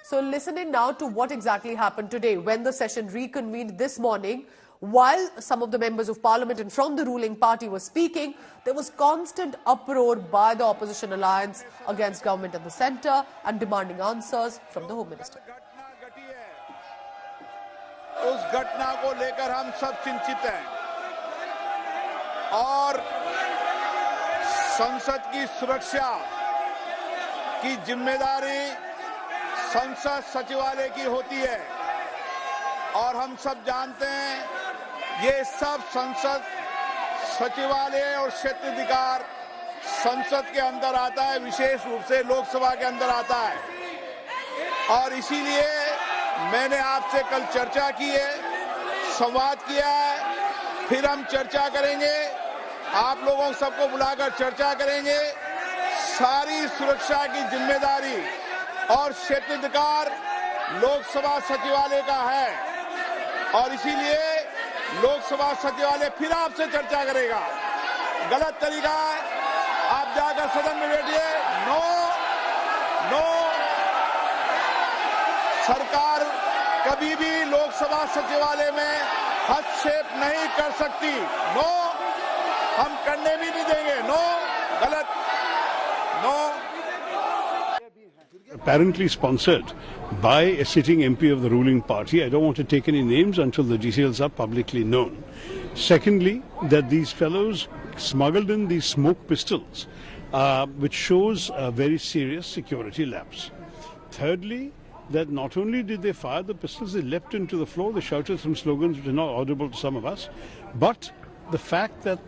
So listen in now to what exactly happened today when the session reconvened this morning. While some of the members of parliament and from the ruling party were speaking, there was constant uproar by the opposition alliance against government at the centre and demanding answers from the Home Minister. उस घटना को लेकर हम सब चिंतित हैं और संसद की सुरक्षा की जिम्मेदारी संसद सचिवालय की होती है और हम सब जानते हैं ये सब संसद सचिवालय और क्षेत्राधिकार संसद के अंदर आता है, विशेष रूप से लोकसभा के अंदर आता है और इसीलिए मैंने आपसे कल चर्चा की है, संवाद किया है, फिर हम चर्चा करेंगे, आप लोगों सबको बुलाकर चर्चा करेंगे। सारी सुरक्षा की जिम्मेदारी और क्षेत्राधिकार लोकसभा सचिवालय का है और इसीलिए लोकसभा सचिवालय फिर आपसे चर्चा करेगा। गलत तरीका है, आप जाकर सदन में बैठिए। नो, सरकार कभी भी लोकसभा सचिवालय में हस्तक्षेप नहीं कर सकती। नो, हम करने भी नहीं देंगे। नो, गलत, no. Apparently sponsored by a sitting MP of the ruling party. I don't want to take any names until the details are publicly known. Secondly, that these fellows smuggled in these smoke pistols, which shows a very serious security lapse. Thirdly, that not only did they fire the pistols, they leapt into the floor, they shouted some slogans which are not audible to some of us, but the fact that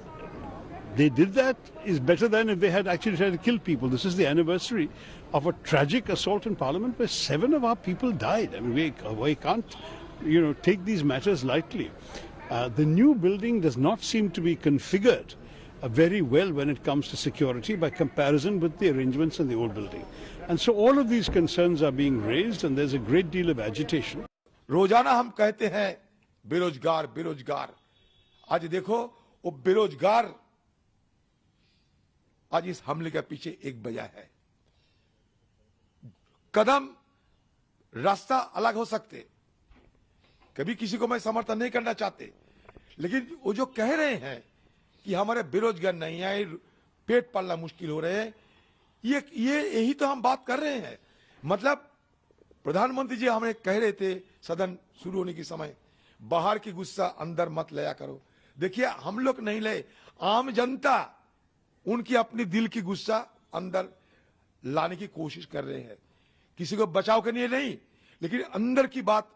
they did that is better than if they had actually tried to kill people. This is the anniversary of a tragic assault in Parliament where 7 of our people died. I mean, we can't, take these matters lightly. The new building does not seem to be configured very well when it comes to security by comparison with the arrangements in the old building. And so all of these concerns are being raised and there's a great deal of agitation. रोजाना हम कहते हैं बेरोजगार बेरोजगार, आज देखो वो बेरोजगार आज इस हमले के पीछे एक वजह है। कदम रास्ता अलग हो सकते, कभी किसी को मैं समर्थन नहीं करना चाहते, लेकिन वो जो कह रहे हैं कि हमारे बेरोजगार नहीं आए, पेट पालना मुश्किल हो रहे हैं, ये यही तो हम बात कर रहे हैं। मतलब प्रधानमंत्री जी हमें कह रहे थे सदन शुरू होने के समय, बाहर की गुस्सा अंदर मत लाया करो। देखिए हम लोग नहीं ले, आम जनता उनकी अपनी दिल की गुस्सा अंदर लाने की कोशिश कर रहे हैं, किसी को बचाव के लिए नहीं, लेकिन अंदर की बात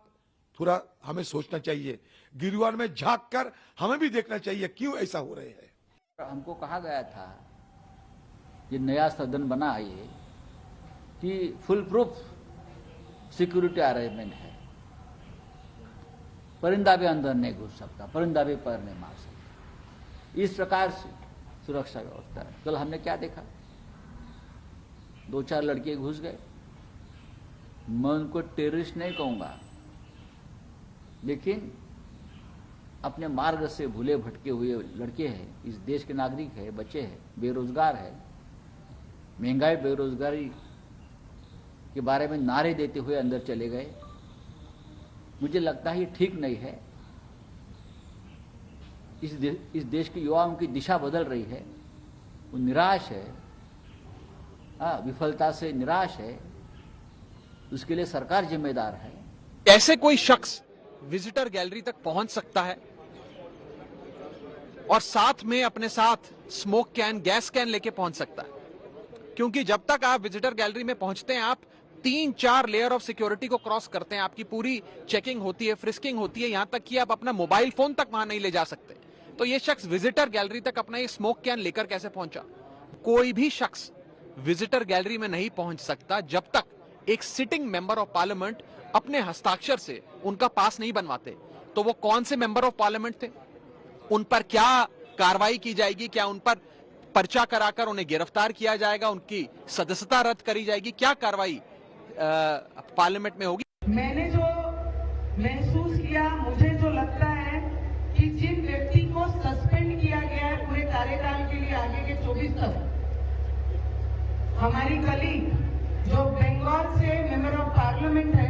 थोड़ा हमें सोचना चाहिए, गिरवान में झांक कर हमें भी देखना चाहिए क्यों ऐसा हो रहे हैं। हमको कहा गया था ये नया सदन बना है कि फुल प्रूफ सिक्योरिटी अरेंजमेंट है, परिंदा भी अंदर नहीं घुस सकता, परिंदा भी पैर नहीं मार सकता, इस प्रकार से सुरक्षा व्यवस्था है। कल हमने क्या देखा, 2-4 लड़के घुस गए। मैं उनको टेररिस्ट नहीं कहूंगा, लेकिन अपने मार्ग से भूले भटके हुए लड़के हैं, इस देश के नागरिक है, बच्चे हैं, बेरोजगार है, महंगाई बेरोजगारी के बारे में नारे देते हुए अंदर चले गए। मुझे लगता है ये ठीक नहीं है। इस देश के युवाओं की दिशा बदल रही है, वो निराश है, विफलता से निराश है, उसके लिए सरकार जिम्मेदार है। कैसे कोई शख्स विजिटर गैलरी तक पहुंच सकता है और साथ में अपने साथ स्मोक कैन, गैस कैन लेके पहुंच सकता है? क्योंकि जब तक आप विजिटर गैलरी में पहुंचते हैं, आप 3-4 लेयर ऑफ सिक्योरिटी को क्रॉस करते हैं, आपकी पूरी चेकिंग होती है, फ्रिस्किंग होती है, यहां तक कि आप अपना मोबाइल फोन तक वहां नहीं ले जा सकते। तो ये शख्स विजिटर गैलरी तक अपना ये स्मोक कैन लेकर कैसे पहुंचा? कोई भी शख्स विजिटर गैलरी में नहीं पहुंच सकता जब तक एक सिटिंग मेंबर ऑफ पार्लियामेंट अपने हस्ताक्षर से उनका पास नहीं बनवाते। तो वो कौन से मेंबर ऑफ पार्लियामेंट थे, उन पर क्या कार्रवाई की जाएगी, क्या उन पर पर्चा कराकर उन्हें गिरफ्तार किया जाएगा, उनकी सदस्यता रद्द करी जाएगी, क्या कार्रवाई पार्लियामेंट में होगी? मैंने जो महसूस किया, मुझे जो लगता है कि जिन व्यक्ति को सस्पेंड किया गया है पूरे कार्यकाल के लिए आगे के 24 तक, हमारी कलीग जो बंगाल से मेंबर ऑफ पार्लियामेंट है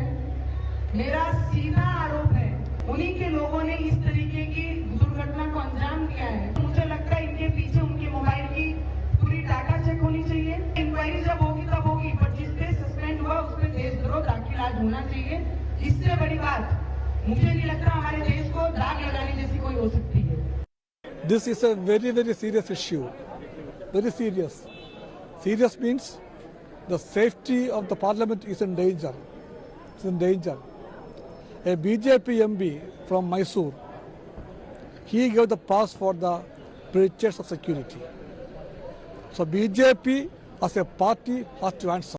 लोगों ने इस तरीके की दुर्घटना को अंजाम दिया है, मुझे लगता है इनके पीछे उनके मोबाइल की पूरी डाटा चेक होनी चाहिए। इंक्वायरी जब होगी तब होगी, पर जिस पे सस्पेंड हुआ उस पे देशद्रोह दाखिल आज होना चाहिए। इससे बड़ी बात मुझे नहीं लगता हमारे देश को दाग लगाने जैसी कोई हो सकती है। This is a very, very serious issue. Very serious. Serious means the safety of the parliament is in danger. It's in danger. A BJP MP from Mysore, he gave the pass for the breaches of security. So BJP as a party has to answer.